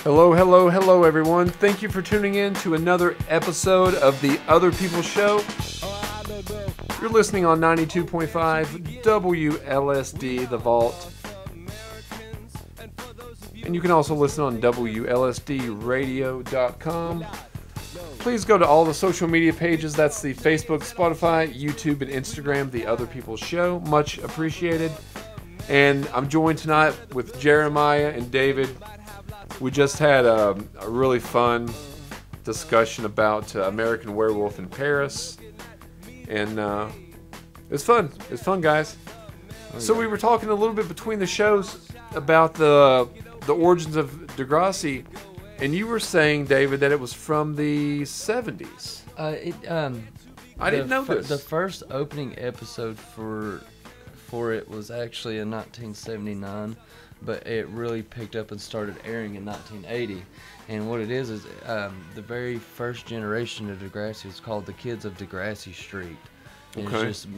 Hello, hello, hello, everyone. Thank you for tuning in to another episode of the Other People Show. You're listening on 92.5 WLSD, The Vault. And you can also listen on WLSDradio.com. Please go to all the social media pages. That's the Facebook, Spotify, YouTube, and Instagram, The Other People Show. Much appreciated. And I'm joined tonight with Jeremiah and David. We just had a really fun discussion about American Werewolf in Paris. And it's fun. It's fun, guys. So we were talking a little bit between the shows about the origins of Degrassi. And you were saying, David, that it was from the 70s. I didn't know this. The first opening episode for it was actually in 1979. But it really picked up and started airing in 1980. And what it is the very first generation of Degrassi is called the Kids of Degrassi Street. And Okay. It's just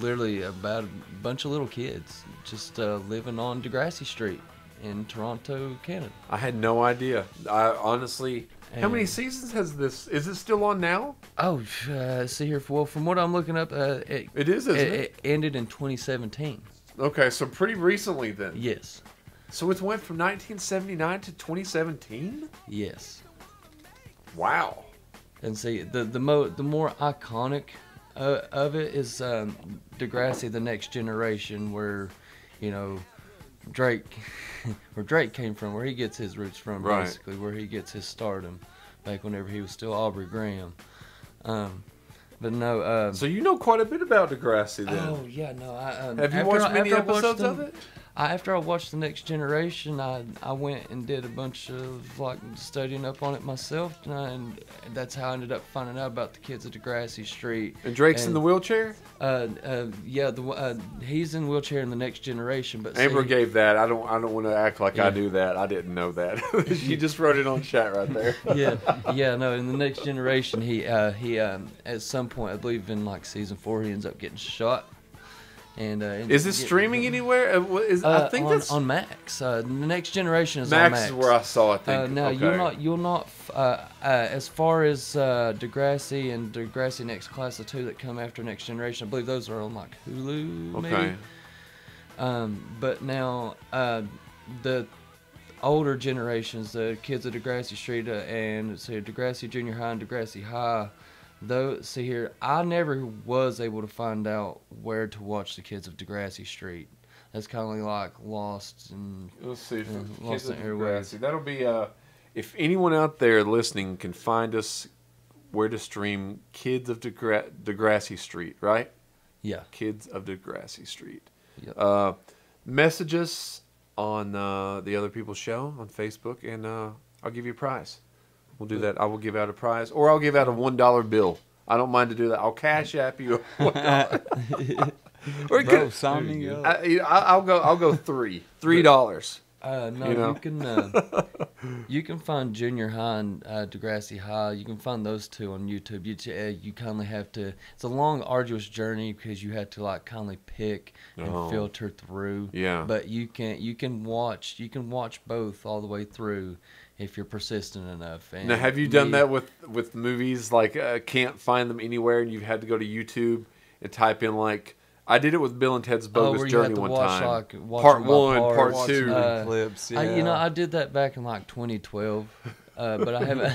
literally about a bunch of little kids just living on Degrassi Street in Toronto, Canada. I had no idea. I honestly... How many seasons has this? Is it still on now? Oh, see here. Well, from what I'm looking up, It is, isn't it? It ended in 2017. Okay, so pretty recently then. Yes. So it went from 1979 to 2017? Yes. Wow. And see, the more iconic of it is Degrassi: The Next Generation, where, you know, Drake, where Drake came from, where he gets his roots from, Right. basically, where he gets his stardom, back whenever he was still Aubrey Graham. But no. So you know quite a bit about Degrassi then. Oh yeah, no. Have you watched many episodes of it? After I watched The Next Generation, I went and did a bunch of studying up on it myself, and that's how I ended up finding out about the Kids of Degrassi Street. And Drake's in the wheelchair? Yeah, he's in wheelchair in The Next Generation. But Amber gave that. I don't want to act like I do that. I didn't know that. She just wrote it on chat right there. yeah. No, in The Next Generation, he at some point, I believe in season 4, he ends up getting shot. And is it streaming anywhere? I think that's on Max. The Next Generation is Max on Max. is where I saw it. Now okay. you'll not as far as Degrassi and Degrassi Next Class of 2 that come after Next Generation. I believe those are on Hulu. Okay. Maybe. But now the older generations, the Kids of Degrassi Street and Degrassi Junior High and Degrassi High. Though, see here, I never was able to find out where to watch the Kids of Degrassi Street. That's kind of like Lost and let's see. Lost in Airwaves. That'll be if anyone out there listening can find us where to stream Kids of Degrassi Street, right? Yeah. Kids of Degrassi Street. Yep. Message us on the Other People Show on Facebook, and I'll give you a prize. We'll do that. I will give out a prize, or I'll give out a $1 bill. I don't mind to do that. I'll cash app you $1. Bro, sign me up. I'll go $3. No, you can find Junior High and Degrassi High. You can find those two on YouTube. You kindly have to. It's a long, arduous journey because you have to kindly pick and filter through. Yeah. But you can watch both all the way through if you're persistent enough. And now, have you done that with movies? Can't find them anywhere, and you've had to go to YouTube and type in I did it with Bill and Ted's Bogus Journey one time. Part 1, Part 2. Clips, yeah. I did that back in 2012, but I haven't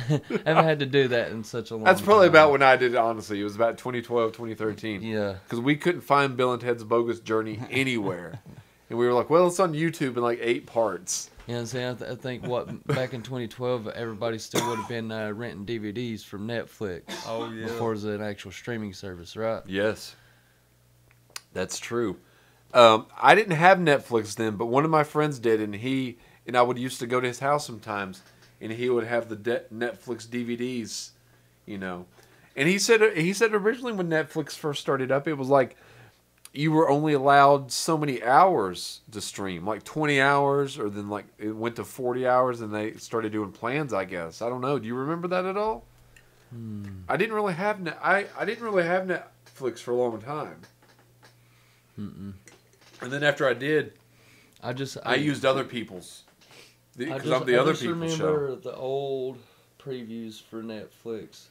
had to do that in such a long time. That's probably about when I did it, honestly. It was about 2012, 2013. Yeah. Because we couldn't find Bill and Ted's Bogus Journey anywhere. And we were like, well, it's on YouTube in 8 parts. Yeah, see, I think back in 2012, everybody still would have been renting DVDs from Netflix. Oh, yeah. Before it was an actual streaming service, right? Yes. That's true. I didn't have Netflix then, but one of my friends did, and I would used to go to his house sometimes, and he would have the Netflix DVDs, And he said originally when Netflix first started up, it was you were only allowed so many hours to stream, 20 hours, or then it went to 40 hours, and they started doing plans, I guess. I don't know. Do you remember that at all? I didn't really have Netflix for a long time. And then after I did, I used other people's. Because I'm the other people's show. I remember the old previews for Netflix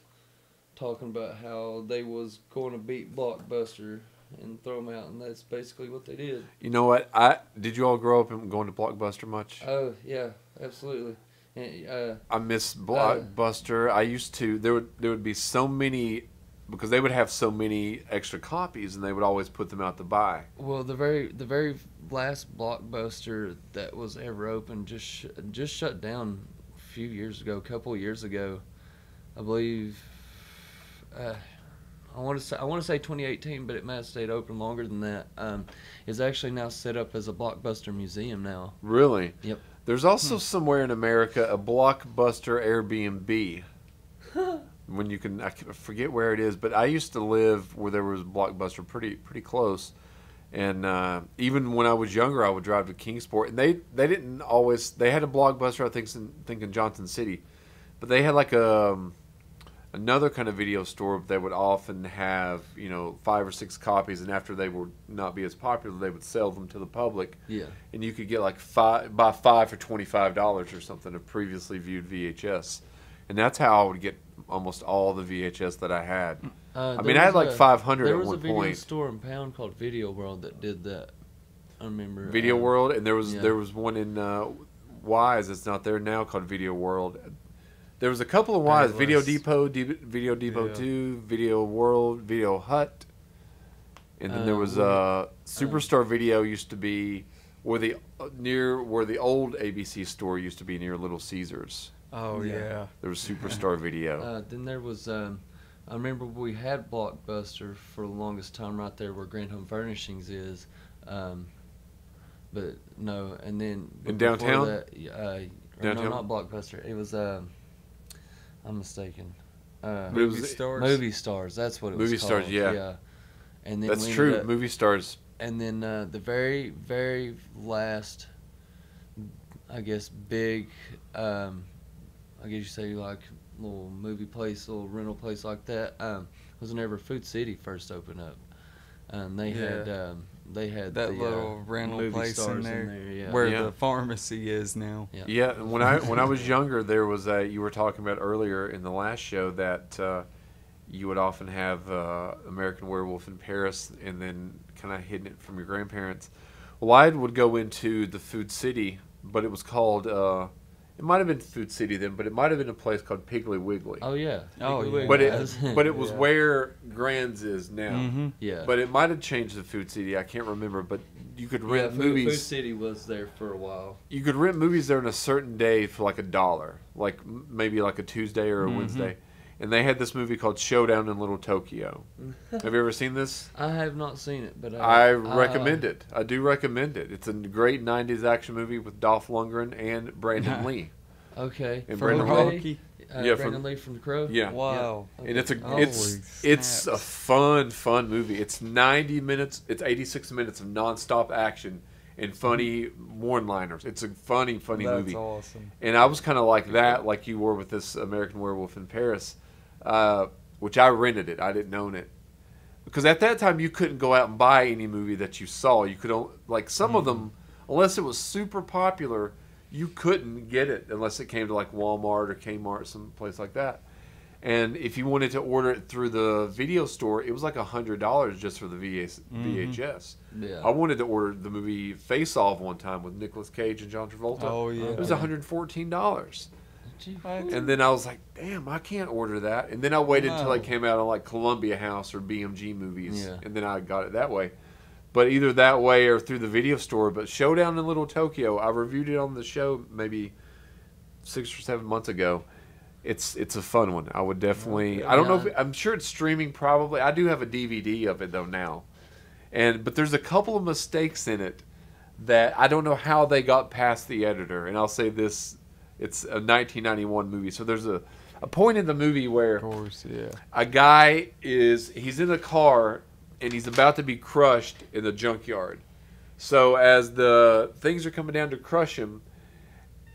talking about how they was going to beat Blockbuster and throw them out, and that's basically what they did. You know what? Did you all grow up and going to Blockbuster much? Oh yeah, absolutely. And, I miss Blockbuster. I used to. There would be so many, because they would have so many extra copies, and they would always put them out to buy. Well, the very last Blockbuster that was ever open just shut down a few years ago, a couple of years ago, I believe. I want to say 2018, but it might have stayed open longer than that. It's actually now set up as a Blockbuster museum now. Really? Yep. There's also somewhere in America a Blockbuster Airbnb. When you can, I forget where it is, but I used to live where there was Blockbuster pretty close. And even when I was younger, I would drive to Kingsport, and they didn't always. They had a Blockbuster, I think in Johnson City, but they had like another kind of video store that would often have 5 or 6 copies, and after they would not be as popular, they would sell them to the public. Yeah. And you could get like buy 5 for $25 or something of previously viewed VHS, and that's how I would get almost all the VHS that I had. I mean, I had like 500 at one point. There was a video store in Pound called Video World that did that. I remember. Video World, and there was one in Wise. It's not there now, called Video World. There was a couple of Wise. Video Depot, Video Depot 2, Video World, Video Hut, and then there was Superstar Video used to be where the old ABC store used to be near Little Caesars. Oh yeah. There was Superstar Video. Then there was. I remember we had Blockbuster for the longest time right there where Grand Home Furnishings is, but no. And then in downtown. Downtown? No, not Blockbuster. It was. I'm mistaken. Movie Stars. Movie Stars. That's what it was called. Movie Stars. Yeah. Yeah. And then that's true. Movie Stars. And then the very last, I guess, big. I guess you say like little movie place, little rental place like that. Was whenever Food City first opened up. They had that the, little rental place in there, where the pharmacy is now. Yeah. When I was younger, there was you were talking about earlier in the last show that you would often have American Werewolf in Paris, and then kind of hidden it from your grandparents. Well, I would go into the Food City, but it was called. It might have been Food City then, but it might have been a place called Piggly Wiggly. Oh yeah. But it was where Grand's is now. Mm-hmm. Yeah. But it might have changed to Food City. I can't remember. But you could rent movies. Food City was there for a while. You could rent movies there on a certain day for like $1, like maybe like a Tuesday or a Wednesday. And they had this movie called Showdown in Little Tokyo. Have you ever seen this? I have not seen it, but I recommend it. I do recommend it. It's a great 90s action movie with Dolph Lundgren and Brandon Lee. Okay. And from Brandon Lee? Yeah, Brandon Lee from The Crow? Yeah. Wow. Yeah. And Okay. it's a fun movie. It's 90 minutes. It's 86 minutes of nonstop action and funny one-liners. It's a funny movie. That's awesome. And I was kind of like that, like you were with this American Werewolf in Paris, which I rented it. I didn't own it. Because at that time, you couldn't go out and buy any movie that you saw. You could only, like some of them, unless it was super popular, you couldn't get it unless it came to like Walmart or Kmart, some place like that. And if you wanted to order it through the video store, it was like $100 just for the VHS. Yeah. I wanted to order the movie Face Off one time with Nicolas Cage and John Travolta. Oh yeah. It was $114. What? And then I was like, damn, I can't order that. And then I waited until it came out on like Columbia House or BMG movies. Yeah. And then I got it that way. But either that way or through the video store. But Showdown in Little Tokyo, I reviewed it on the show maybe 6 or 7 months ago. It's a fun one. I would definitely. I don't know. I'm sure it's streaming probably. I do have a DVD of it though now. But there's a couple of mistakes in it that I don't know how they got past the editor. And I'll say this. It's a 1991 movie. So there's a point in the movie where Of course, yeah. a guy he's in a car and he's about to be crushed in the junkyard. So as the things are coming down to crush him,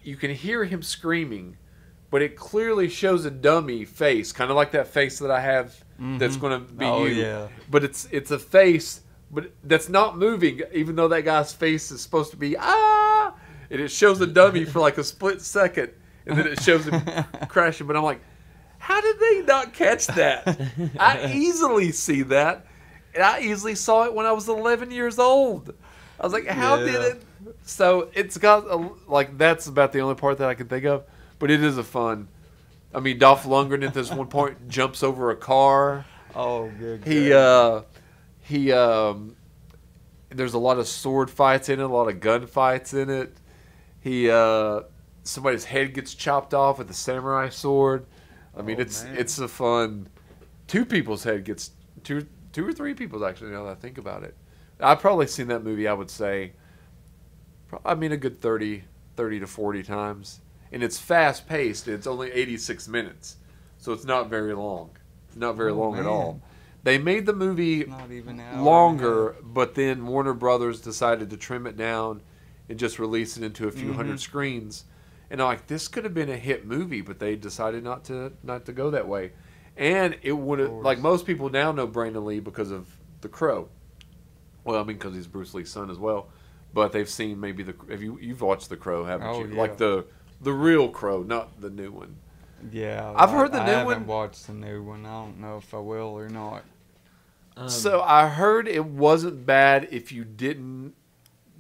you can hear him screaming, but it clearly shows a dummy face, kind of like that face that I have that's going to be you. Yeah. But it's a face, but that's not moving, even though that guy's face is supposed to be and it shows the dummy for like a split second, and then it shows him crashing. But I'm like, how did they not catch that? I easily see that, and I easily saw it when I was 11 years old. I was like, how did it? So it's got like that's about the only part that I can think of, but it is a fun. I mean, Dolph Lundgren at this one point jumps over a car. Oh, good. There's a lot of sword fights in it, a lot of gun fights in it. Somebody's head gets chopped off with a samurai sword. I mean, it's a fun. Two people's head gets two or three people's actually. Now that I think about it, I've probably seen that movie. I would say, a good 30 to 40 times. And it's fast paced. It's only 86 minutes, so it's not very long. Not very long at all. They made the movie not even longer, but then Warner Brothers decided to trim it down and just release it into a few hundred screens. And I'm like, this could have been a hit movie, but they decided not to go that way. And it would have, like most people now know Brandon Lee because of The Crow. Well, I mean, because he's Bruce Lee's son as well. But they've seen maybe you've watched The Crow, haven't you? Yeah. Like the real Crow, not the new one. Yeah, I've heard the new one. I haven't watched the new one. I don't know if I will or not. So I heard it wasn't bad if you didn't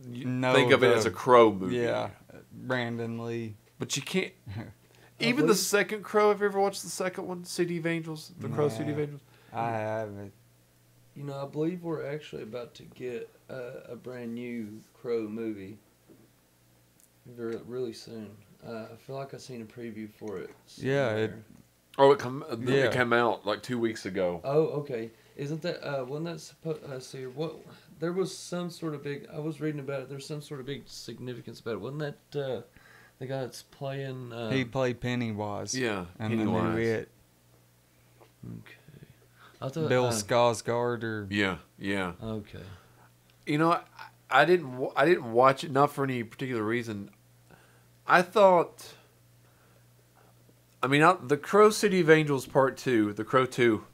think of it as a Crow movie. Yeah, Brandon Lee. But you can't. Even the second Crow. Have you ever watched the second one, City of Angels? The Crow City of Angels. I haven't. You know, I believe we're actually about to get a brand new Crow movie really soon. I feel like I've seen a preview for it. Somewhere. It came out like 2 weeks ago. Oh, okay. Isn't that wasn't that supposed? See, what? There was some sort of big. I was reading about it. There's some sort of big significance about it. Wasn't that the guy that's playing? He played Pennywise. Yeah, and Pennywise. It. Okay. I thought Bill Skarsgård or yeah. Okay. You know, I didn't watch it not for any particular reason. I thought. I mean, the Crow City of Angels Part 2, the Crow 2,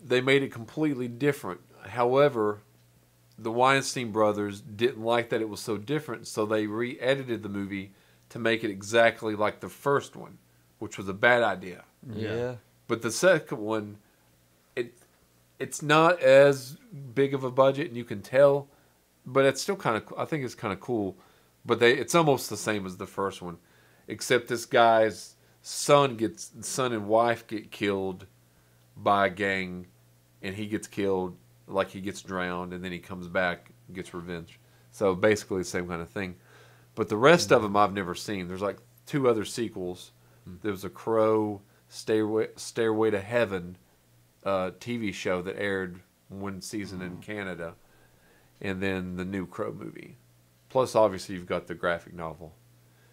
they made it completely different. However, the Weinstein brothers didn't like that it was so different, so they re-edited the movie to make it exactly like the first one, which was a bad idea. Yeah. But the second one, it's not as big of a budget, and you can tell, but it's still kind of. I think it's kind of cool. But it's almost the same as the first one, except this guy's son and wife get killed by a gang, and he gets killed, like he gets drowned, and then he comes back and gets revenge. So basically the same kind of thing. But the rest of them I've never seen. There's like 2 other sequels. There was a Crow Stairway to Heaven TV show that aired one season in Canada, and then the new Crow movie. Plus, obviously, you've got the graphic novel.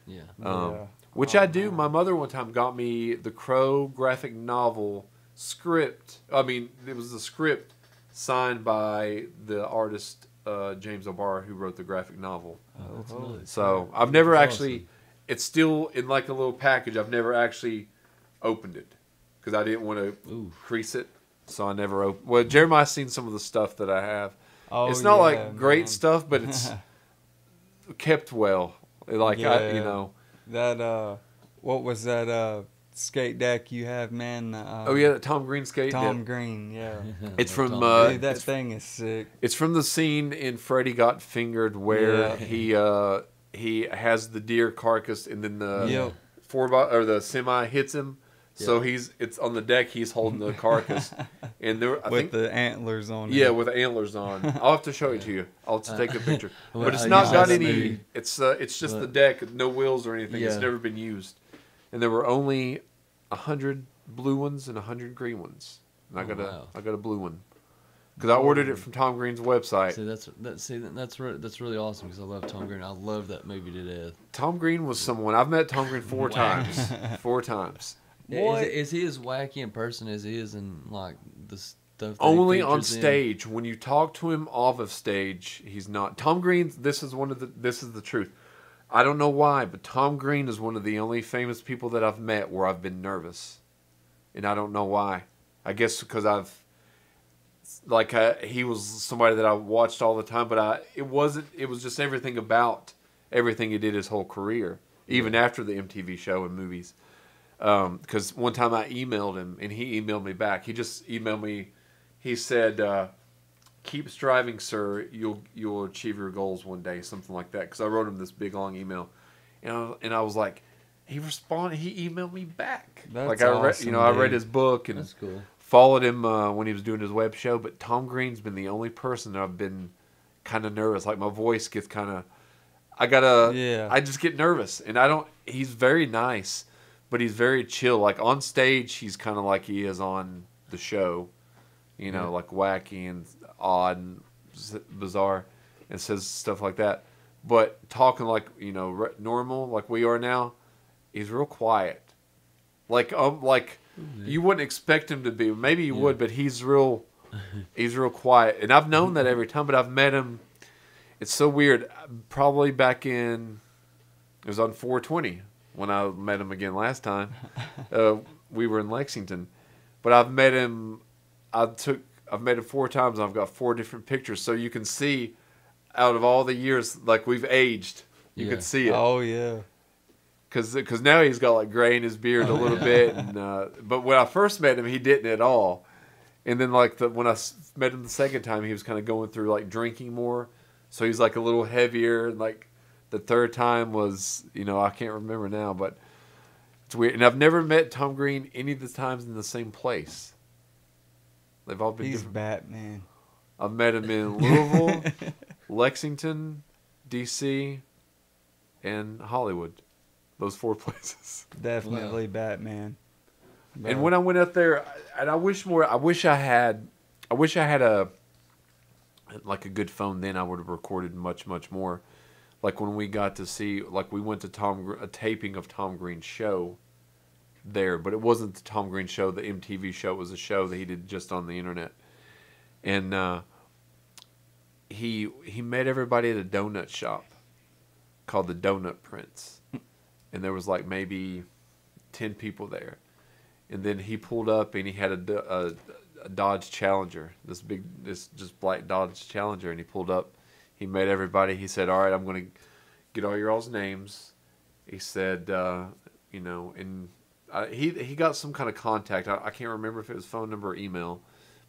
Yeah. Which I do. My mother one time got me the Crow graphic novel script. I mean, it was the script signed by the artist James O'Barr, who wrote the graphic novel. Oh, that's nice. So I've never actually. Awesome. It's still in like a little package. I've never actually opened it because I didn't want to crease it. So I never opened. Well, Jeremiah's seen some of the stuff that I have. Oh, it's not like great stuff, but it's kept well. Like that. What was that skate deck you have, man? The Tom Green skate deck. Tom Green, yeah. It's from dude, that thing is sick. It's from the scene in Freddy Got Fingered where he has the deer carcass and then the the semi hits him. Yeah. So it's on the deck. He's holding the carcass, and I think the antlers on. Yeah, with the antlers on. I'll have to show it to you. I'll have to take a picture. But it's not got any. It's just the deck, no wheels or anything. Yeah. It's never been used, and there were only 100 blue ones and 100 green ones. And I got a blue one because I ordered it from Tom Green's website. That's really awesome because I love Tom Green. I love that movie to death. Tom Green was someone I've met. Tom Green 4 times. 4 times. Is he as wacky in person as he is in like the stuff? Only on stage. When you talk to him off of stage, he's not. Tom Green. This is the truth. I don't know why, but Tom Green is one of the only famous people that I've met where I've been nervous, and I don't know why. I guess because he was somebody that I watched all the time, but it wasn't. It was just everything about everything he did his whole career, even after the MTV show and movies. Because one time I emailed him, and he emailed me back. He just emailed me. He said, "Keep striving, sir. You'll achieve your goals one day," something like that. Because I wrote him this big long email, and I was like, he responded. He emailed me back. That's like I read, awesome, I read dude. his book and That's cool. followed him when he was doing his web show. But Tom Green's been the only person that I've been kind of nervous. Like my voice gets kind of. I just get nervous, and I don't. He's very nice, but he's very chill. Like on stage, he's kind of like he is on the show, like wacky and odd and bizarre, and says stuff like that. But talking like normal, like we are now, he's real quiet. Like you wouldn't expect him to be. Maybe you would, but he's real quiet. And I've known that every time, but I've met him. It's so weird. Probably back in, it was on 420 when I met him again last time. We were in Lexington, but I've met him. I've met him 4 times. And I've got 4 different pictures, so you can see out of all the years, like we've aged. You can see it. Oh yeah. Because now he's got like gray in his beard a little bit, and but when I first met him, he didn't at all. And then when I met him the second time, he was kind of going through like drinking more. So he's like a little heavier. And like the third time was, I can't remember now, but it's weird. And I've never met Tom Green any of the times in the same place. They've all been He's different. Batman. I've met him in Louisville, Lexington, D.C., and Hollywood. Those 4 places. Definitely Batman. And when I went up there, and I wish I had a good phone then. I would have recorded much, much more. Like when we got to see, like we went to a taping of Tom Green's show there, but it wasn't the Tom Green show, the MTV show. It was a show that he did just on the internet. And he met everybody at a donut shop called the Donut Prince. And there was like maybe 10 people there. And then he pulled up and he had a Dodge Challenger, this just black Dodge Challenger, and he pulled up. He met everybody. He said, "All right, I'm going to get all your all's names." He said, and he got some kind of contact. I can't remember if it was phone number or email,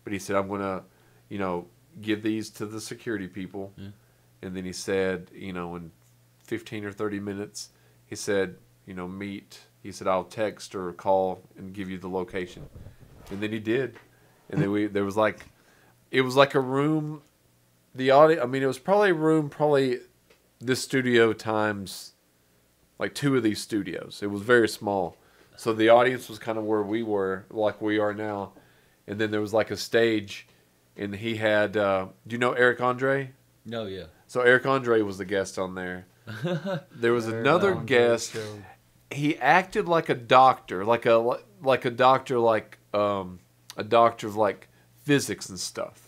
but he said, "I'm going to, give these to the security people." Yeah. And then he said, in 15 or 30 minutes, he said, meet. He said, "I'll text or call and give you the location." And then he did. And then it was like a room. The audio, it was probably a room, this studio times like 2 of these studios. It was very small. So the audience was kind of where we were, like we are now. And then there was like a stage, and he had, do you know Eric Andre? No, yeah. So Eric Andre was the guest on there. There was another guest. He acted like a doctor, a doctor of like physics and stuff.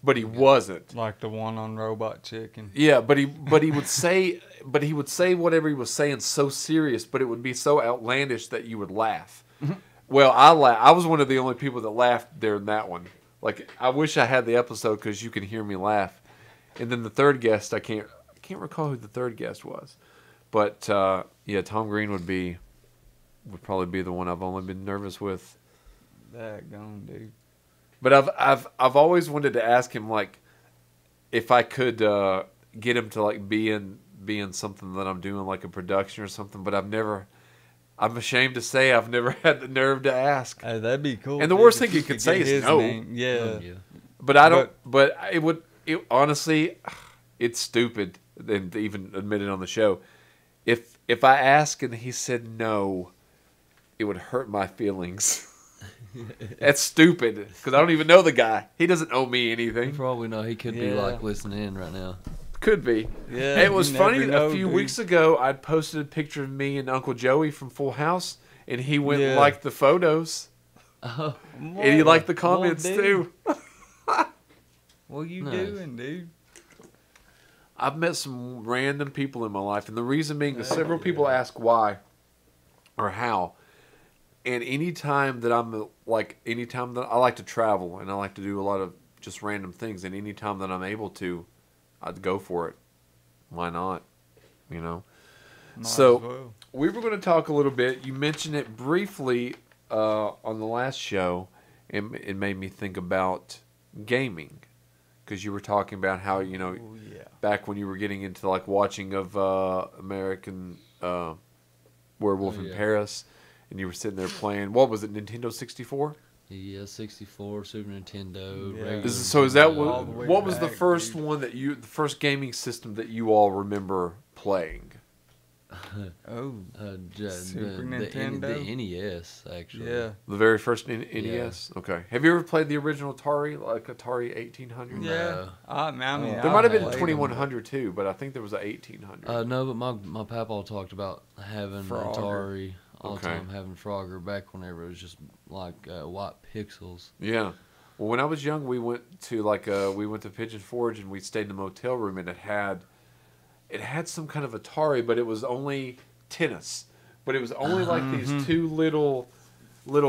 But he wasn't. Like the one on Robot Chicken. Yeah, but he would say whatever he was saying so serious, but it would be so outlandish that you would laugh. Well, I was one of the only people that laughed during that one. Like I wish I had the episode because you can hear me laugh. And then the third guest, I can't recall who the third guest was, but Tom Green would probably be the one I've only been nervous with. That gone, dude. But I've always wanted to ask him like if I could get him to like be in something that I'm doing, like a production or something. But I'm ashamed to say I've never had the nerve to ask. Hey, that'd be cool. And the worst thing you could say is no. Yeah. But I don't. But honestly, it's stupid to even admit it on the show. If I ask and he said no, it would hurt my feelings. That's stupid because I don't even know the guy. He doesn't owe me anything. For all we know, he could be like listening in right now. Could be. Yeah. It was funny. A few weeks ago, I'd posted a picture of me and Uncle Joey from Full House, and he went and liked the photos. Oh, and he liked the comments too. What you doing, dude? I've met some random people in my life, and the reason being that several people ask why or how. And anytime that I like to travel and I like to do a lot of just random things, and anytime that I'm able to, I'd go for it. Why not? you know. Might So as well. we were going to talk a little bit. You mentioned it briefly on the last show, and it made me think about gaming, because you were talking about how, you know, Oh, yeah. back when you were getting into like watching of American Werewolf in yeah. Paris, and you were sitting there playing. What was it? Nintendo 64. Yeah, 64, Super Nintendo. Yeah. regular Is that Nintendo. all the way what was the back, first dude. one that the first gaming system that you all remember playing? Oh, Super The Nintendo? NES, actually. yeah. The very first NES. Okay. Have you ever played the original Atari, like Atari 1800? No. Yeah. I mean, There might have been played 'em, 2100 too, but I think there was a 1800. No, but my papa talked about having Frogger. Atari all the Okay. time, having Frogger back whenever it was just like white pixels. Yeah. Well, when I was young, we went to Pigeon Forge, and we stayed in a motel room, and it had some kind of Atari, but it was only tennis. But it was only like these two little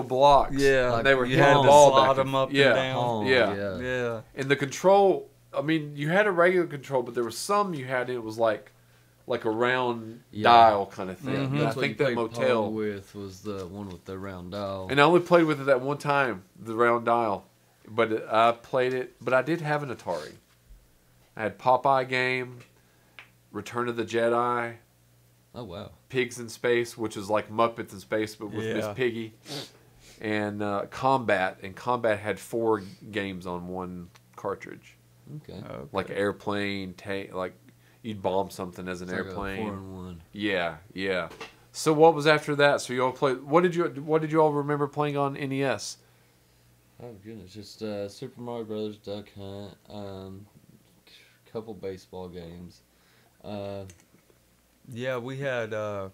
blocks. Yeah, Like, and they were you hitting had the to ball slide back them up yeah. and down. Oh, Yeah. Yeah. And the control, I mean, you had a regular control, but there was some you had, and it was like a round Yeah. dial kind of thing. Mhm. And I That's what think you that played motel. Pong with was the one with the round dial. And I only played with it that one time, the round dial. But I played it. But I did have an Atari. I had Popeye Game, Return of the Jedi, Oh wow. Pigs in Space, which is like Muppets in Space, but with Miss Yeah. Piggy, and Combat. And Combat had 4 games on one cartridge, Okay. Okay. like airplane, like you'd bomb something as an It's like a airplane. 4-in-1. Yeah, yeah. So what was after that? So you all played. What did you all remember playing on E NES? Oh goodness, just Super Mario Brothers, Duck Hunt, couple baseball games. Yeah, we had Some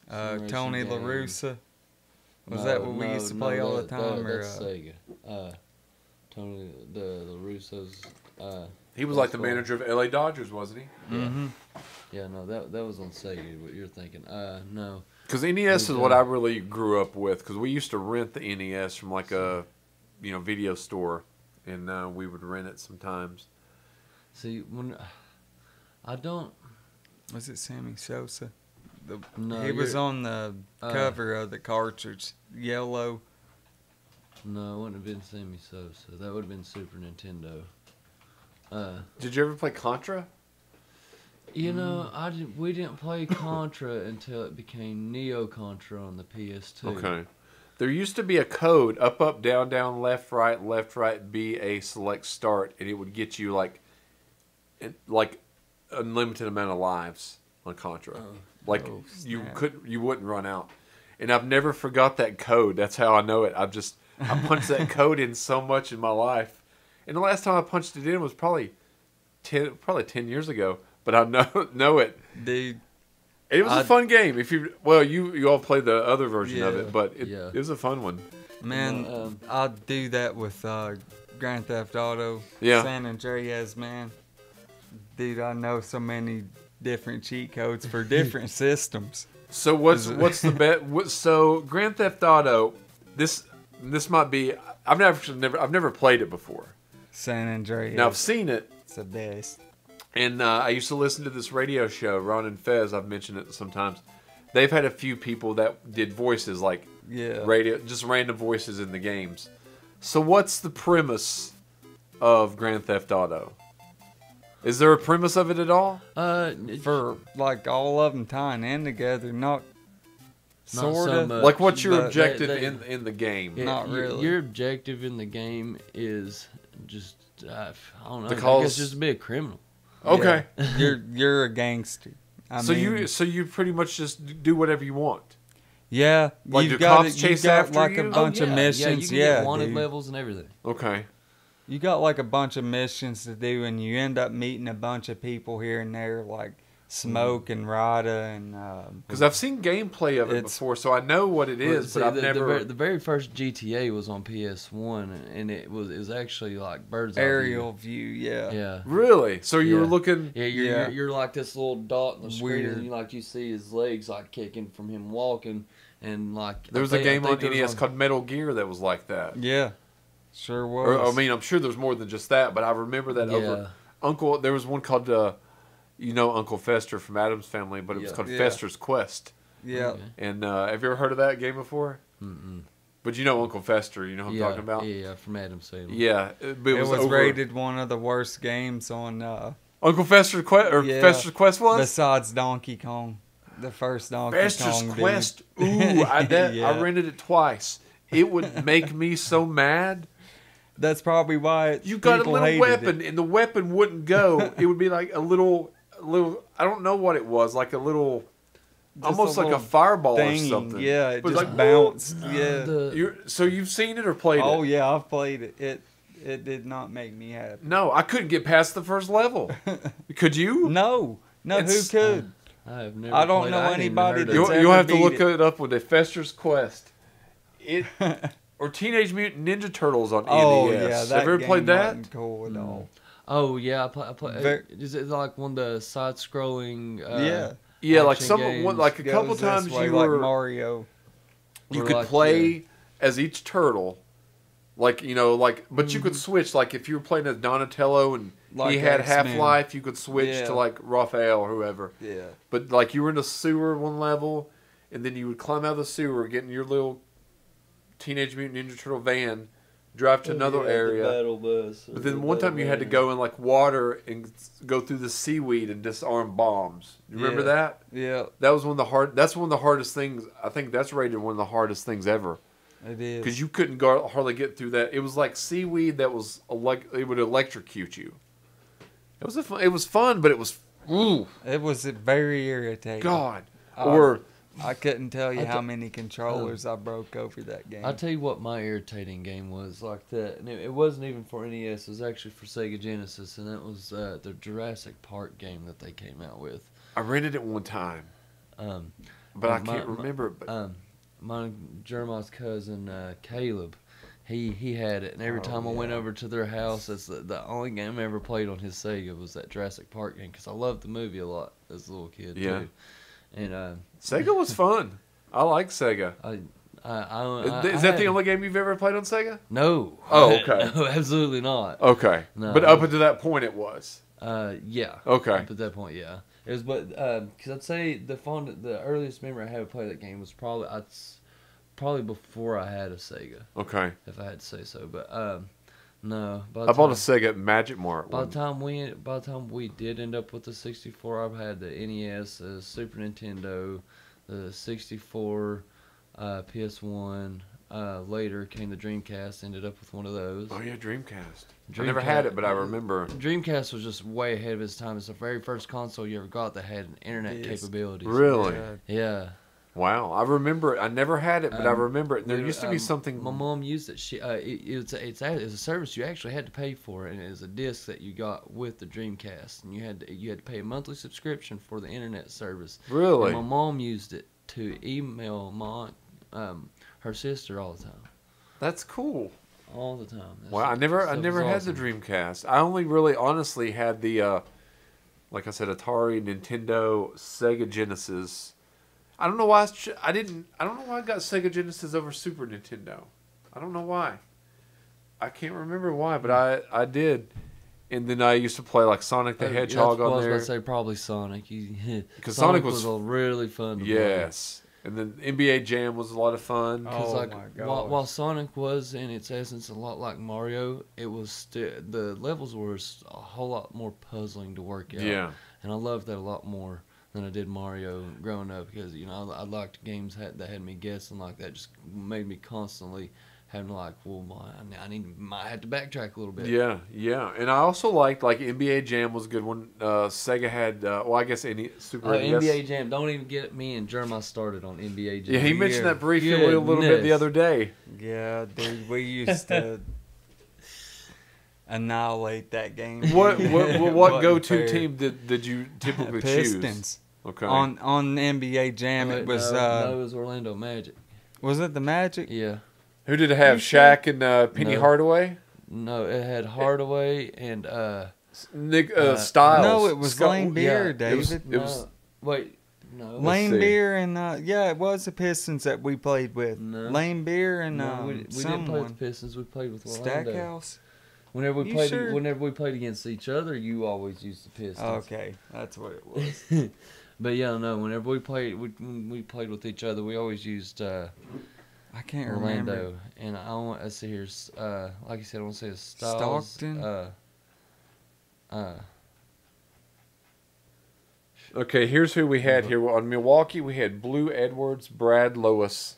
racing Tony games. La Russa. Was No, that what we no, used to no, play all the that- time? That's or Sega. Tony the Russos. He was like the baseball. manager of LA Dodgers, wasn't he? Mm-hmm. Yeah, no, that was on Sega. What you're thinking? No. Because NES is what I really grew up with. Because we used to rent the NES from like a, video store, and we would rent it sometimes. See, when I don't. Was it Sammy Sosa? No, He was you're- on the cover of the cartridge, yellow. No, it wouldn't have been Sammy Sosa. That would have been Super Nintendo. Did you ever play Contra? You know, we didn't play Contra until it became Neo Contra on the PS2. Okay. There used to be a code: up, down, left, right, B, A, select, start, and it would get you like unlimited amount of lives on Contra. Oh, you snap. you wouldn't run out. And I've never forgot that code. That's how I know it. I punched that code in so much in my life. And the last time I punched it in was probably 10 years ago. But I know it. Dude, It was a fun game. If you all played the other version of Yeah. it, but Yeah. it was a fun one. man, I'd do that with Grand Theft Auto, Yeah. San Andreas, man. Dude, I know so many different cheat codes for different systems. So what's the bet? So Grand Theft Auto, this might be. I've never played it before. San Andreas. Now I've seen it, It's the best. and I used to listen to this radio show, Ron and Fez. I've mentioned it sometimes. They've had a few people that did voices, like Yeah. radio, just random voices in the games. So what's the premise of Grand Theft Auto? Is there a premise of it at all? For like all of them tying in together, not Not sort so of. much. Like, what's your but objective they- in the game? Yeah, Not really. Your objective in the game is just I don't know. To I cause- guess just to be a criminal. Okay. Yeah. You're a gangster. I So mean, you pretty much just do whatever you want. yeah, Like, you've do got cops you've chase got after like you? a bunch of yeah, missions. you Yeah, can get wanted dude. levels and everything. Okay. You got like a bunch of missions to do, and you end up meeting a bunch of people here and there, like Smoke and Rada and. Because I've seen gameplay of it It's- before, so I know what it is, See, but I've the never. the very first GTA was on PS1, and it was actually like bird's eye view. aerial view. Yeah. Yeah. Really? So you were Yeah. looking. Yeah, you're like this little dot in the screen, Weird. and you see his legs like kicking from him walking, and like There was I a think- I game think on there was NES called Metal Gear that was like that. Yeah. Sure was. Or, I mean, I'm sure there's more than just that, but I remember that over Yeah. Uncle. There was one called you know Uncle Fester from Addams Family, but it was Yeah. called Yeah. Fester's Quest. Yeah. Okay. And have you ever heard of that game before? Mm-mm. But you know Uncle Fester, you know who I'm talking about? Yeah, from Adam's Family. Yeah, but It was over, rated one of the worst games on Uncle Fester's Quest, or Yeah. Fester's Quest was? besides Donkey Kong. The first Donkey Fester's Kong Quest. dude. Ooh, I Yeah. rented it twice. It would make me so mad. That's probably why You got a people little hated weapon, it. and the weapon wouldn't go. It would be like a little. I don't know what it was, like a little, Just almost a like a little fireball thing. or something. Yeah, it But just like, bounced. Uh, Yeah. the- So you've seen it or played Oh it? yeah, I've played it. It did not make me happy. No, I couldn't get past the first level. Could you? No, It's- who could? I have never. I don't played, know I ain't even anybody heard of that's it. ever You'll have to beat look it. it up with a Fester's Quest. It or Teenage Mutant Ninja Turtles on Oh NES. yeah, that Have you ever game played that? wasn't cool at all. Oh yeah, I play. Ver- Is it like one of the side-scrolling? Yeah, Yeah, like action some like a couple Goes this times way you like were Mario. you Or could like, play as each turtle. Like, you know, like, but you could switch. Like, if you were playing as Donatello and Like he had X-Men. Half-Life, you could switch Yeah. to, like, Raphael or whoever. Yeah, But, like, you were in the sewer one level, and then you would climb out of the sewer, get in your little Teenage Mutant Ninja Turtle van, drive to another area. But then one time you had to go in, like, water and go through the seaweed and disarm bombs. You remember Yeah. that? yeah, That was that's one of the hardest things. I think that's rated one of the hardest things ever. it is. Because you couldn't hardly get through that. It was like seaweed that was it would electrocute you. It was fun, but it was ooh It was very irritating. God. I- Or I couldn't tell you I how th- many controllers I broke over that game. I'll tell you what my irritating game was like that. And it wasn't even for NES. It was actually for Sega Genesis, and that was the Jurassic Park game that they came out with. I rented it one time, Um, but I My- can't my- remember it. But my Jeremiah's cousin Caleb, he had it, and every Oh, time I went yeah. over to their house, that's the only game I ever played on his Sega was that Jurassic Park game because I loved the movie a lot as a little kid Yeah. too. And Sega was fun. I like Sega. Is that the only game you've ever played on Sega? No. Oh, okay. No, absolutely not. Okay, No. but up until that point, it was Yeah. okay. Up at that point, yeah. It was, but because I'd say the earliest memory I had to play that game was probably before I had a Sega, Okay, if I had to say so. But no, I bought a Sega Magic Mart. by the time we did end up with the 64, I've had the NES, the Super Nintendo, the 64, PS1. Later came the Dreamcast. Ended up with one of those. Oh yeah, Dreamcast. I never had it, but I remember. Dreamcast was just way ahead of its time. It's the very first console you ever got that had internet Yes. capabilities. Really? Yeah. Yeah. Wow, I remember it. I never had it, but I remember it. There used to be something. My mom used it. It's a service you actually had to pay for, and it was a disc that you got with the Dreamcast, and you had to pay a monthly subscription for the internet service. Really? And my mom used it to email her sister all the time. That's cool. All the time. Well, I never Stuff had was the awesome. Dreamcast. I only really, honestly, had the, like I said, Atari, Nintendo, Sega Genesis. I don't know why I don't know why I got Sega Genesis over Super Nintendo. I don't know why. I can't remember why, but I did. And then I used to play like Sonic the Hedgehog I on was there. about to say probably Sonic. Because Sonic Sonic was really fun to play. yes. And then NBA Jam was a lot of fun. Because Oh like my gosh. while Sonic was in its essence a lot like Mario, it was still the levels were a whole lot more puzzling to work out. Yeah. And I loved that a lot more than I did Mario growing up because I liked games that had me guessing like that. Just made me constantly having like, well, might have to backtrack a little bit. Yeah, yeah. And I also liked like NBA Jam was a good one. Sega had well, I guess any Super NES. NBA Jam. Don't even get me and Jeremiah started on NBA Jam. Yeah, he mentioned Yeah. that briefly a little bit the Goodness. other day. Yeah, dude, we used to annihilate that game. What It what wasn't go-to fair. team did you typically choose? Pistons. Okay. On NBA Jam, it was no, it was Orlando Magic. was it the Magic? Yeah. Who did it have? You sure? Shaq and Penny No. Hardaway? No, it had Hardaway and Nick Uh, Styles. No, it was Scott- Lane Beer, it was- David. it was- wait, no. Lane see. Beer and yeah, it was the Pistons that we played with. No. Lane Beer and No, we didn't play with someone. the Pistons. We played with Orlando. Stackhouse. Whenever we You played, sure? whenever we played against each other, you always used the Pistons. Okay, that's what it was. But yeah, no. Whenever we played, when we played with each other, we always used I can't Orlando. remember. And I want to see here. Like I said, I want to say it's Styles. Stockton? Okay, here's who we had here. On Milwaukee, we had Blue Edwards, Brad Lois.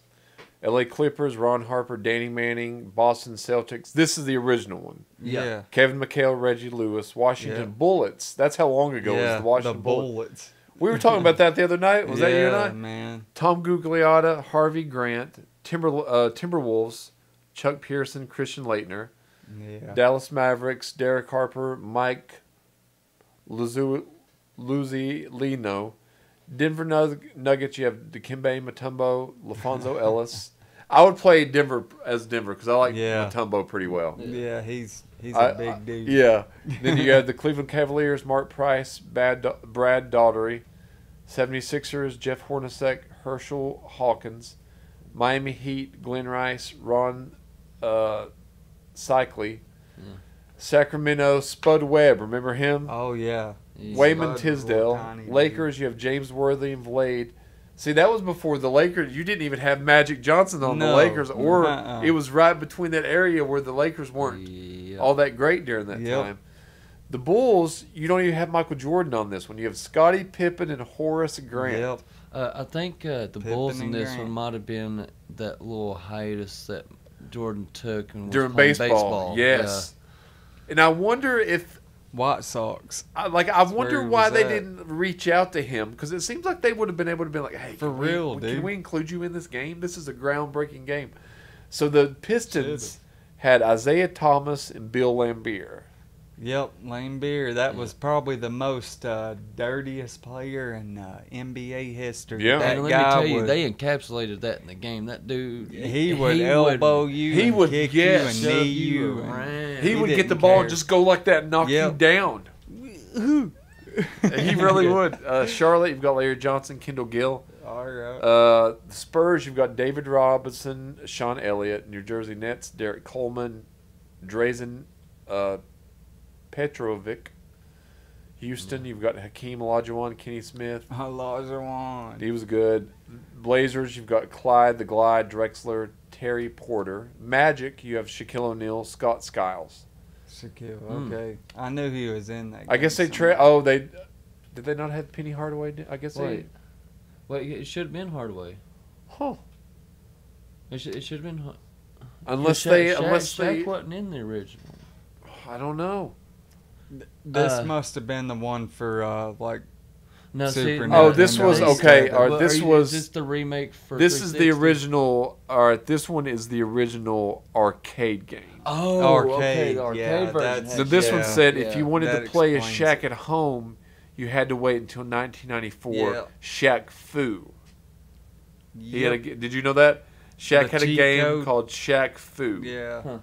LA Clippers, Ron Harper, Danny Manning. Boston Celtics. This is the original one. Yeah. Kevin McHale, Reggie Lewis. Washington Bullets. That's how long ago it was the Washington Bullets. We were talking about that the other night. Was that you and I? Man. Tom Gugliotta, Harvey Grant, Timberwolves, Chuck Pearson, Christian Leitner. Yeah. Dallas Mavericks, Derek Harper, Mike Luzino. Denver Nuggets, you have Dikembe Mutombo, LaFonso Ellis. I would play Denver as Denver because I like Mutombo pretty well. Yeah, he's a big dude. Yeah. Then you have the Cleveland Cavaliers, Mark Price, Brad Daugherty. 76ers, Jeff Hornacek, Herschel Hawkins. Miami Heat, Glenn Rice, Ron Cycli. Sacramento, Spud Webb. Remember him? Oh, yeah. Wayman Tisdale. Lakers, you have James Worthy and Vlade. See, that was before the Lakers. You didn't even have Magic Johnson on the Lakers, or it was right between that area where the Lakers weren't all that great during that time. The Bulls, you don't even have Michael Jordan on this one. You have Scottie Pippen and Horace Grant. Yep. I think the Bulls in this one might have been that little hiatus that Jordan took and was during playing baseball. Yes. And I wonder if White Sox. I wonder why they didn't reach out to him, because it seems like they would have been able to be like, hey, for real, dude, can we include you in this game? This is a groundbreaking game. So the Pistons had Isaiah Thomas and Bill Laimbeer. Yep, Laimbeer. That was probably the most dirtiest player in NBA history. Yeah, and let me tell you, they encapsulated that in the game. That dude, he would elbow you, he would kick you and knee you you. around. He would get the ball and just go like that and knock you down. He really would. Charlotte, you've got Larry Johnson, Kendall Gill. All right. The Spurs, you've got David Robinson, Sean Elliott. New Jersey Nets, Derek Coleman, Drazen Petrovic. Houston, you've got Hakeem Olajuwon, Kenny Smith. Olajuwon. He was good. Blazers, you've got Clyde the Glide, Drexler, Terry Porter. Magic, you have Shaquille O'Neal, Scott Skiles. Shaquille, okay. I knew he was in that game. I guess they did they not have Penny Hardaway? I guess Wait, it should have been Hardaway. Huh. It should have been. Unless Shaq wasn't in the original. I don't know. This must have been the one for No, Super this was okay. All right, this was just the remake for. This is the original. All right, this one is the original arcade game. Oh, okay, the arcade version. So this one said if you wanted to play as Shaq at home, you had to wait until 1994. Shaq Fu. He had did you know that? Shaq had a game called Shaq Fu. Yeah. Huh.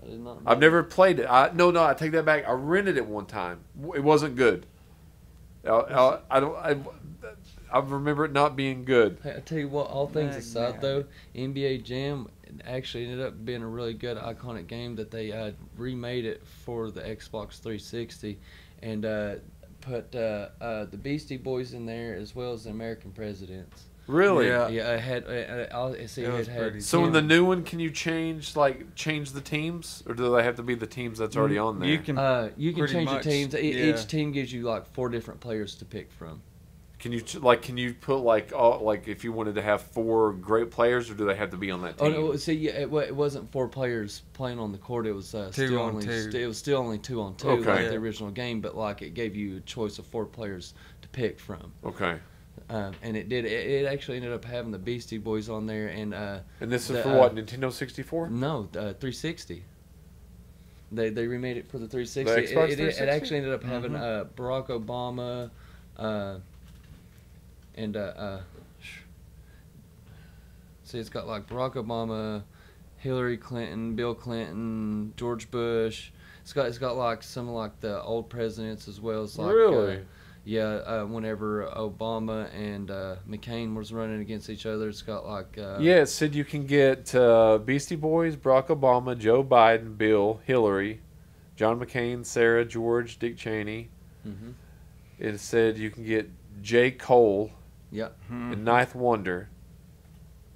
I did not know. I've never played it. No, I take that back. I rented it one time. It wasn't good. I remember it not being good. Hey, I tell you what, all things aside though, NBA Jam actually ended up being a really good iconic game that they remade it for the Xbox 360 and put the Beastie Boys in there as well as the American Presidents. Really? Yeah. I had. It had. So in the new one, can you change the teams, or do they have to be the teams that's already on there? You can change the teams. Each team gives you 4 different players to pick from. Can you put if you wanted to have 4 great players, or do they have to be on that team? Oh no, see, it wasn't 4 players playing on the court. It was still only 2 on 2, like the original game. But it gave you a choice of 4 players to pick from. Okay. And it actually ended up having the Beastie Boys on there, and this is for what, Nintendo 64? No, 360. They remade it for the 360. The Xbox 360? It actually ended up having Barack Obama, and see, it's got Barack Obama, Hillary Clinton, Bill Clinton, George Bush. It's got some of the old presidents as well as really. Whenever Obama and McCain was running against each other, it's got it said you can get Beastie Boys, Barack Obama, Joe Biden, Bill, Hillary, John McCain, Sarah, George, Dick Cheney. Mm-hmm. It said you can get J. Cole Yep. and Ninth Wonder.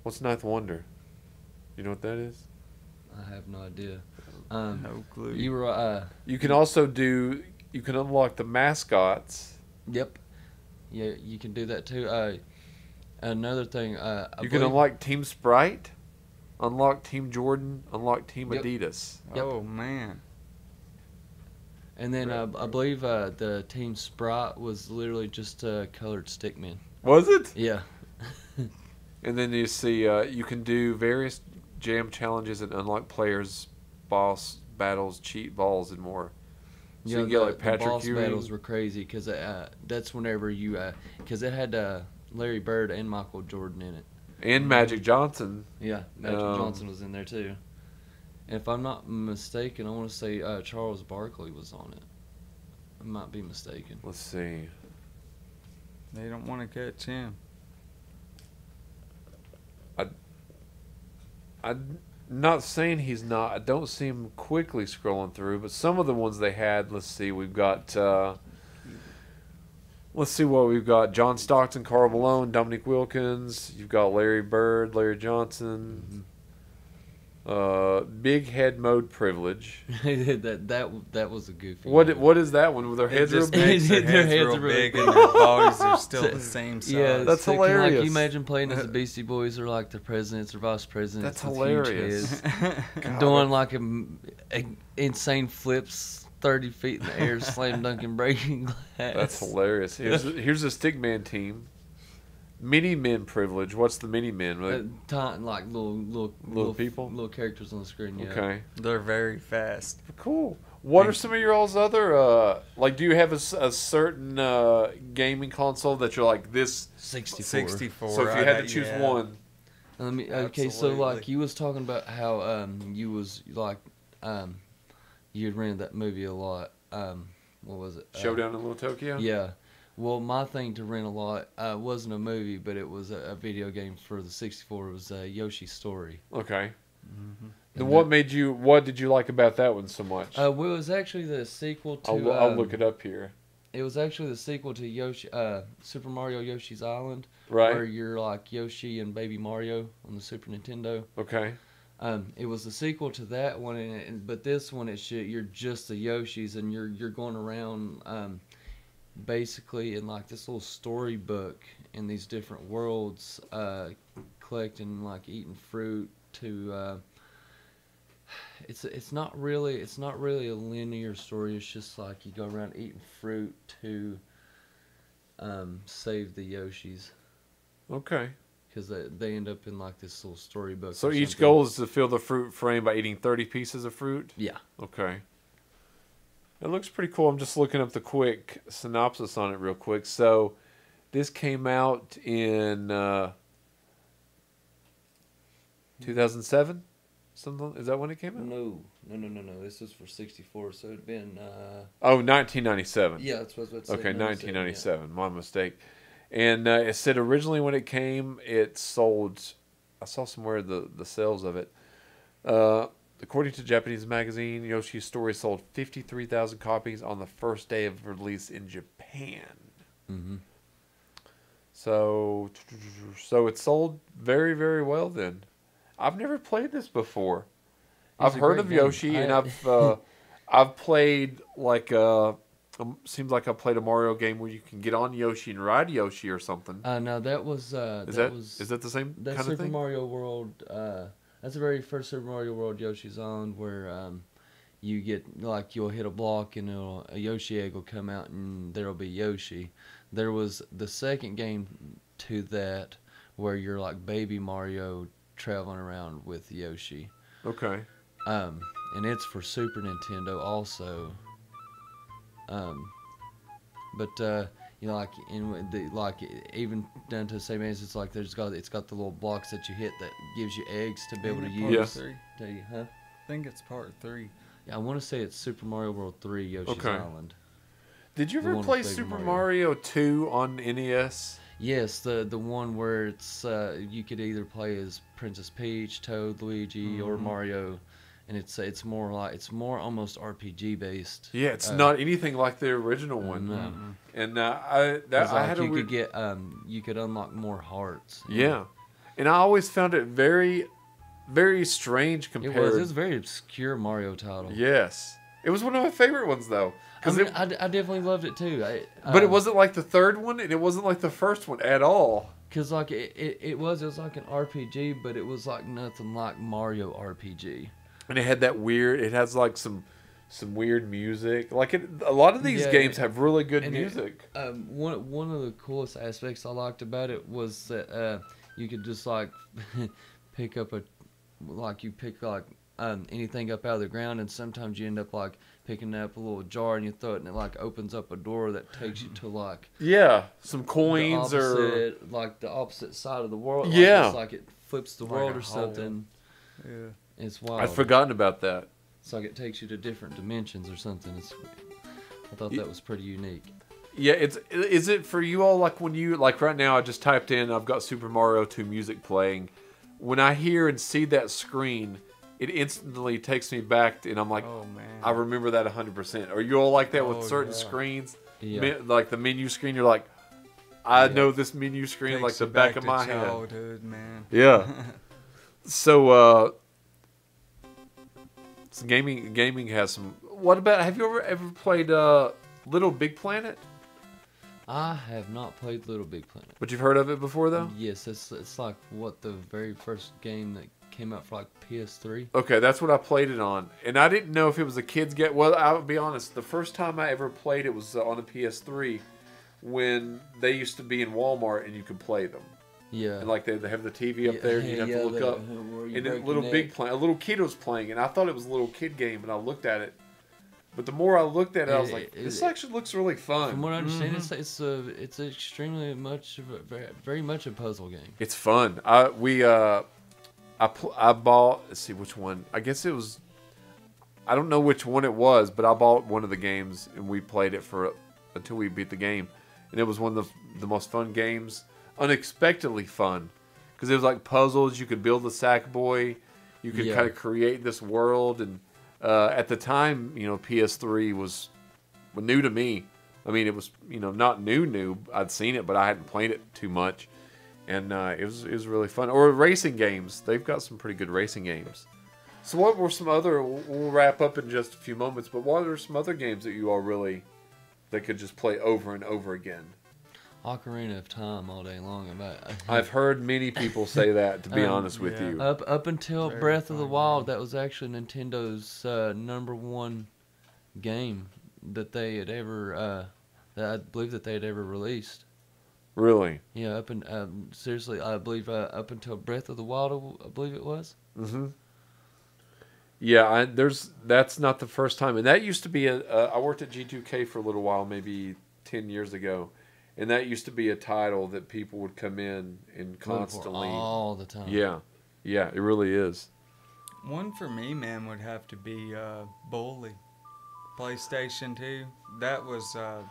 What's Ninth Wonder? You know what that is? I have no idea. No clue. You were. You can also do. You can unlock the mascots. Yep. Yeah, you can do that too. Another thing. You can unlock Team Sprite, unlock Team Jordan, unlock Team Yep. Adidas. Yep. Oh man. And then I believe the Team Sprite was literally just colored stickmen. Was it? Yeah. And then you see you can do various jam challenges and unlock players, boss battles, cheat balls, and more. So you can get like Patrick the boss Ewing. battles were crazy because that's whenever you because it had Larry Bird and Michael Jordan in it. And Magic Johnson. Yeah, Magic Johnson was in there too. And if I'm not mistaken, I want to say Charles Barkley was on it. I might be mistaken. Let's see. They don't want to catch him. I'm not saying he's not. I don't see him quickly scrolling through, but some of the ones they had, let's see, we've got, let's see what we've got. John Stockton, Carl Malone, Dominique Wilkins. You've got Larry Bird, Larry Johnson. Big head mode privilege. that was a goofy. What is that one? With their heads real just big? makes their Their heads heads real are real big big. and their bodies are still the same size. Yeah, That's so hilarious. Like, you imagine playing as the Beastie Boys or like the presidents or vice presidents. That's with huge hilarious. heads, doing like a insane flips 30 feet in the air, slam dunking, breaking glass. That's hilarious. Here's the Stickman team. Mini men privilege. What's the mini men? Like little people? little characters on the screen. Yeah. Okay. They're very fast. Cool. What are some of your all's other like? Do you have a certain gaming console that you're like this? 64. 64. So if you had to choose yeah. one, Okay, so Absolutely. like you was talking about how you was like you had rented that movie a lot. What was it? Showdown in Little Tokyo. Yeah. Well, my thing to rent a lot wasn't a movie, but it was a video game for the 64. It was Yoshi's Story. Okay. Mm-hmm. Then what did you like about that one so much? Well, it was actually the sequel to. I'll look it up here. It was actually the sequel to Yoshi, Super Mario Yoshi's Island, Right. where you're like Yoshi and Baby Mario on the Super Nintendo. Okay. It was the sequel to that one, but this one you're just the Yoshis and you're going around basically in like this little storybook in these different worlds, collecting like eating fruit to. It's not really a linear story. It's just like you go around eating fruit to save the Yoshis. Okay. Because they end up in like this little storybook. So or each something. goal is to fill the fruit frame by eating 30 pieces of fruit? Yeah. Okay. It looks pretty cool. I'm just looking up the quick synopsis on it real quick. So this came out in 2007? Something? Is that when it came out? No. This is for 64, so it'd been. Oh, 1997. Yeah, that's what I was about to say. Okay, 97, 1997. My mistake. And it said originally when it came, it sold. I saw somewhere the sales of it. According to Japanese magazine, Yoshi's Story sold 53,000 copies on the first day of release in Japan. Mm-hmm. So it sold very, very well then. I've never played this before. I've a heard great of game. Yoshi, and I've played like seems like I played a Mario game where you can get on Yoshi and ride Yoshi or something. No, that was. Is that the same That's kind of Super thing? Mario World. That's the very first Super Mario World Yoshi's Island where you get like you'll hit a block and a Yoshi egg will come out and there'll be Yoshi. There was the second game to that where you're like Baby Mario traveling around with Yoshi. Okay. And it's for Super Nintendo also. But you know, like even down to the same age, it's like it's got the little blocks that you hit that gives you eggs to be able to use. Yes. Tell you, huh? I think it's part 3. Yeah, I want to say it's Super Mario World 3 Yoshi's Okay. Island. Did you The ever one play with Baby Super Mario. Mario 2 on NES? Yes, the one where it's you could either play as Princess Peach, Toad, Luigi, or Mario, and it's more almost RPG based. Yeah, it's not anything like the original one. No. And you could unlock more hearts. Yeah, and I always found it very, very strange compared. It was a very obscure Mario title. Yes, it was one of my favorite ones though. I definitely loved it too. But it wasn't like the third one, and it wasn't like the first one at all. Cause like it was like an RPG, but it was like nothing like Mario RPG. And it had that weird. It has like some weird music. Like a lot of these games have really good music. One of the coolest aspects I liked about it was that you could just like pick anything up out of the ground, and sometimes you end up like picking up a little jar and you throw it, and it like opens up a door that takes you to like some coins or like the opposite side of the world. Yeah, it's like it flips the world or something. Yeah, it's wild. I'd forgotten about that. It's like it takes you to different dimensions or something. I thought that was pretty unique. Yeah, is it for you all like when you like right now? I just typed in I've got Super Mario 2 music playing. When I hear and see that screen, it instantly takes me back, and I'm like, oh man, I remember that 100%. Are you all like that with certain screens? Yeah. Like the menu screen, you're like, I know this menu screen takes like the you back of to my hand. childhood, man. Yeah. So, gaming has some. What about? Have you ever played Little Big Planet? I have not played Little Big Planet. But you've heard of it before, though? Yes, it's like the very first game that came out for like PS3. Okay, that's what I played it on, and I didn't know if it was a kids game. Well, I'll be honest. The first time I ever played it was on a PS3 when they used to be in Walmart and you could play them. Yeah. And like they have the TV up there, and you'd have to look up. And Little Big Planet, a little kid was playing, and I thought it was a little kid game, and I looked at it. But the more I looked at it, I was like, "This actually looks really fun." From what I understand, it's extremely very much a puzzle game. It's fun. I bought. Let's see which one. I guess it was. I don't know which one it was, but I bought one of the games and we played it until we beat the game, and it was one of the most fun games. Unexpectedly fun, because it was like puzzles. You could build the Sackboy. You could kind of create this world, and at the time, PS3 was new to me. I mean, it was not new. I'd seen it, but I hadn't played it too much, and it was really fun. Or racing games. They've got some pretty good racing games. So what were some other? We'll wrap up in just a few moments. But what are some other games that you all that could just play over and over again? Ocarina of Time all day long. I've heard many people say that. To be honest with you, up until Breath of the Wild, that was actually Nintendo's #1 game that they had ever that I believe that they had ever released. Really? Yeah. Seriously, I believe up until Breath of the Wild, I believe it was. Mm-hmm. Yeah, that's not the first time, and that used to be I worked at G2K for a little while, maybe 10 years ago. And that used to be a title that people would come in and constantly all the time. Yeah, it really is. One for me, man, would have to be Bully, PlayStation 2. That was I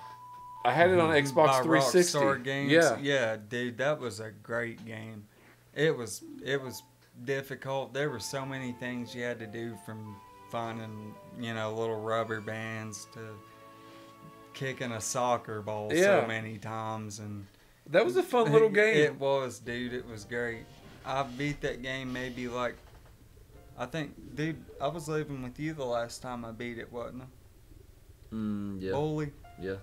had it on Xbox 360. Rockstar Games. Yeah, dude, that was a great game. It was difficult. There were so many things you had to do, from finding little rubber bands to kicking a soccer ball so many times, and that was a fun little game. It was, dude. It was great. I beat that game maybe I think, dude, I was living with you the last time I beat it, wasn't I? Yeah. Bully. Yeah.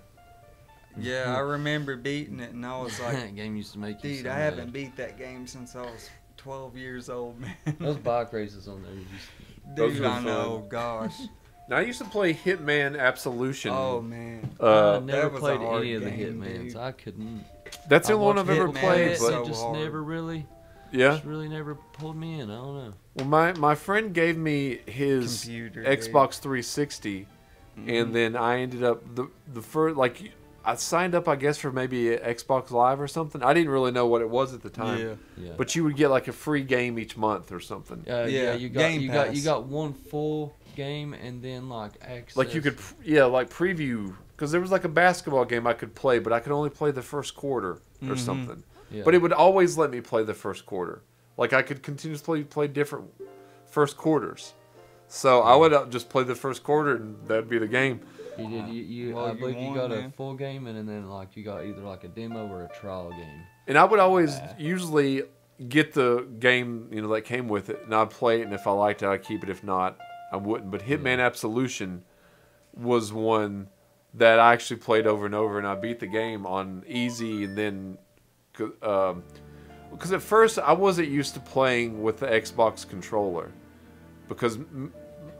Yeah, I remember beating it, and I was like, that game used to make you dude, I haven't beat that game since I was 12 years old, man. Those bike races on there, dude, I know, gosh. Now, I used to play Hitman Absolution. Oh, man. I never played any of the game, Hitmans. dude. I couldn't. That's the only one I've ever Hitman played. so But it just hard. never really. Yeah. Just really never pulled me in. I don't know. Well, my friend gave me his Computer, Xbox 360, and then I ended up the first I signed up, I guess, for maybe Xbox Live or something. I didn't really know what it was at the time. Yeah. But you would get like a free game each month or something. You Game Pass. got one full game and then like access. Like you could, preview, because there was like a basketball game I could play, but I could only play the first quarter or something. Yeah. But it would always let me play the first quarter. Like I could continuously play different first quarters. So I would just play the first quarter, and that'd be the game. You did. Well, I believe you won, got man. a full game, and then like you got either like a demo or a trial game. And I would always usually get the game, that came with it, and I'd play it, and if I liked it, I'd keep it. If not, I wouldn't. But Hitman Absolution was one that I actually played over and over, and I beat the game on easy, and then because at first I wasn't used to playing with the Xbox controller, because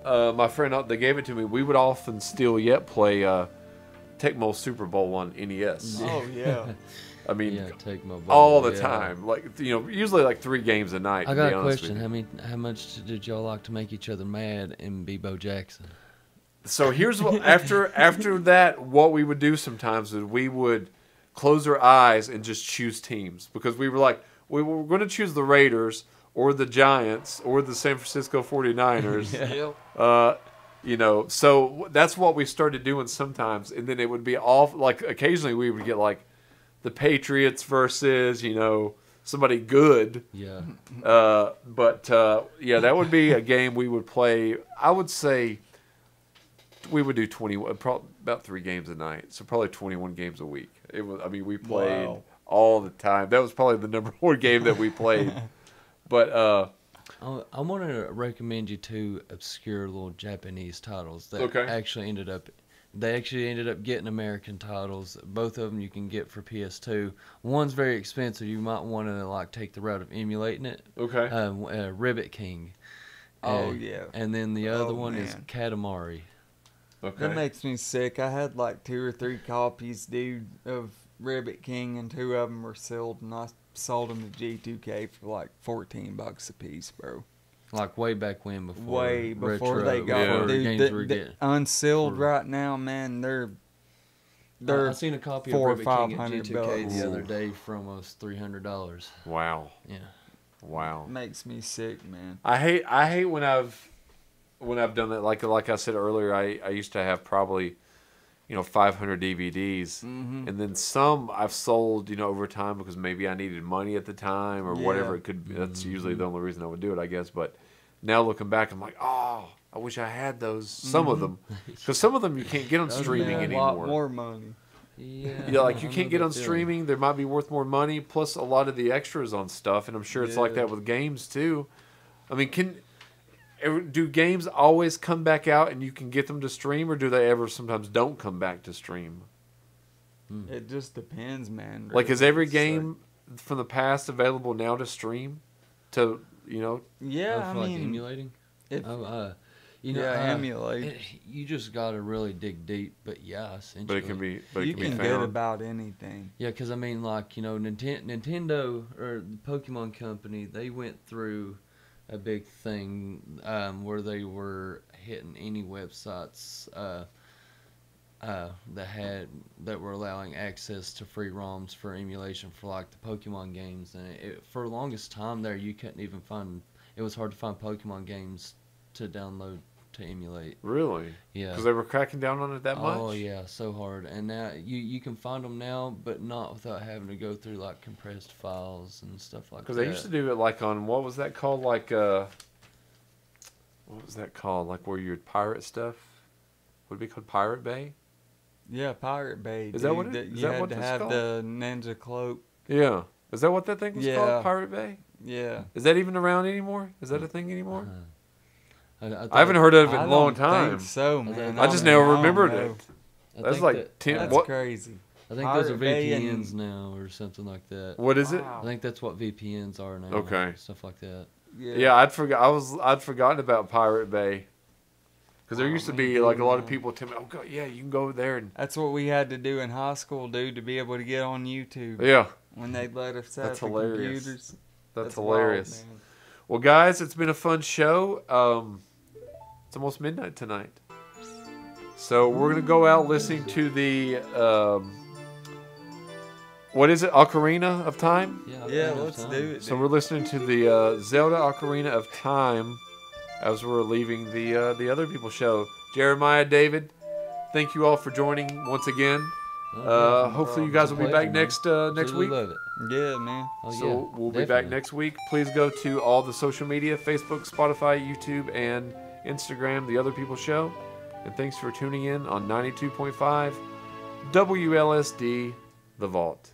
my friend that gave it to me, we would often still yet play Tecmo Super Bowl on NES. Oh yeah. I mean, take my all the time. Like usually like 3 games a night. I to got be a honest question. with you. How much did y'all like to make each other mad in Bebo Jackson? So here's what after that, what we would do sometimes is we would close our eyes and just choose teams, because we were like, we were going to choose the Raiders or the Giants or the San Francisco 49ers. So that's what we started doing sometimes, and then it would be off. Like occasionally we would get like the Patriots versus somebody good. Yeah. That would be a game we would play. I would say we would do about 3 games a night, so probably 21 games a week. It was. I mean, we played all the time. That was probably the number 1 game that we played. But I want to recommend you 2 obscure little Japanese titles that actually ended up getting American titles. Both of them you can get for PS2. One's very expensive. You might want to take the route of emulating it. Okay. Ribbit King. Oh yeah. And then the other one is Katamari. Okay. That makes me sick. I had like 2 or 3 copies, dude, of Ribbit King, and 2 of them were sealed, and I sold them to G2K for like $14 a piece, bro. Like way back when, before Way before retro, they got before dude. games were The getting. unsealed right now, man. They're I seen a copy of 400 Ribbit or King at 500 G2K bucks. the other day for almost $300. Wow. Yeah. Wow. Makes me sick, man. I hate when I've done that. Like I said earlier, I used to have probably 500 DVDs, and then some I've sold over time because maybe I needed money at the time or whatever it could be. That's usually the only reason I would do it, I guess. But now looking back, I'm like, oh, I wish I had those. Some of them, because some of them you can't get on streaming A anymore. lot more money. Yeah. Like you can't get on streaming. They might be worth more money. Plus a lot of the extras on stuff, and I'm sure it's like that with games too. I mean, do games always come back out and you can get them to stream, or do they ever sometimes don't come back to stream? It just depends, man. Like, is really. every game from the past available now to stream? Yeah, I I feel like mean, emulating. if- Emulate. emulate. You just gotta really dig deep, but essentially. But it can be. But you it can can be get found. about anything. Yeah, because I mean, Nintendo or the Pokemon Company, they went through a big thing where they were hitting any websites that were allowing access to free ROMs for emulation for like the Pokemon games, and for the longest time there, you couldn't even find. It was hard to find Pokemon games to download to emulate. Really? Yeah. Because they were cracking down on it that much? Oh yeah, so hard. And now you can find them now, but not without having to go through like compressed files and stuff like that. Because they used to do it like on, what was that called? Like, what was that called? Like where you'd pirate stuff? Would it be called Pirate Bay? Yeah, Pirate Bay. Is that what it- You is that had what to it's have called? the ninja cloak. Yeah. Is that what that thing was Yeah. called? Pirate Bay? Yeah. Is that even around anymore? Is that a thing anymore? I I haven't heard of it in I a long don't time. think so, man. I just mean, never I don't remembered know. it. That's like 10. That's What? crazy. I think those are Pirate Bay VPNs and- now or something like that. What is it? Wow. I think that's what VPNs are now. Okay. Stuff like that. Yeah, I'd forgotten about Pirate Bay. Because there used to be like a lot of people tell me, "Oh God, yeah, you can go there and." That's what we had to do in high school, dude, to be able to get on YouTube. Yeah, When they let us have That's the hilarious. computers. that's wild, hilarious. man. Well, guys, it's been a fun show. It's almost midnight tonight, so we're gonna go out listening to the what is it, Ocarina of Time? Yeah, let's do it. So dude. we're listening to the Zelda Ocarina of Time as we're leaving the other people's show. Jeremiah, David, thank you all for joining once again. Hopefully you guys will be back next week. Love it. Yeah, man. Oh, So yeah, we'll be back definitely. next week. Please go to all the social media, Facebook, Spotify, YouTube, and Instagram, The Other People Show. And thanks for tuning in on 92.5 WLSD, The Vault.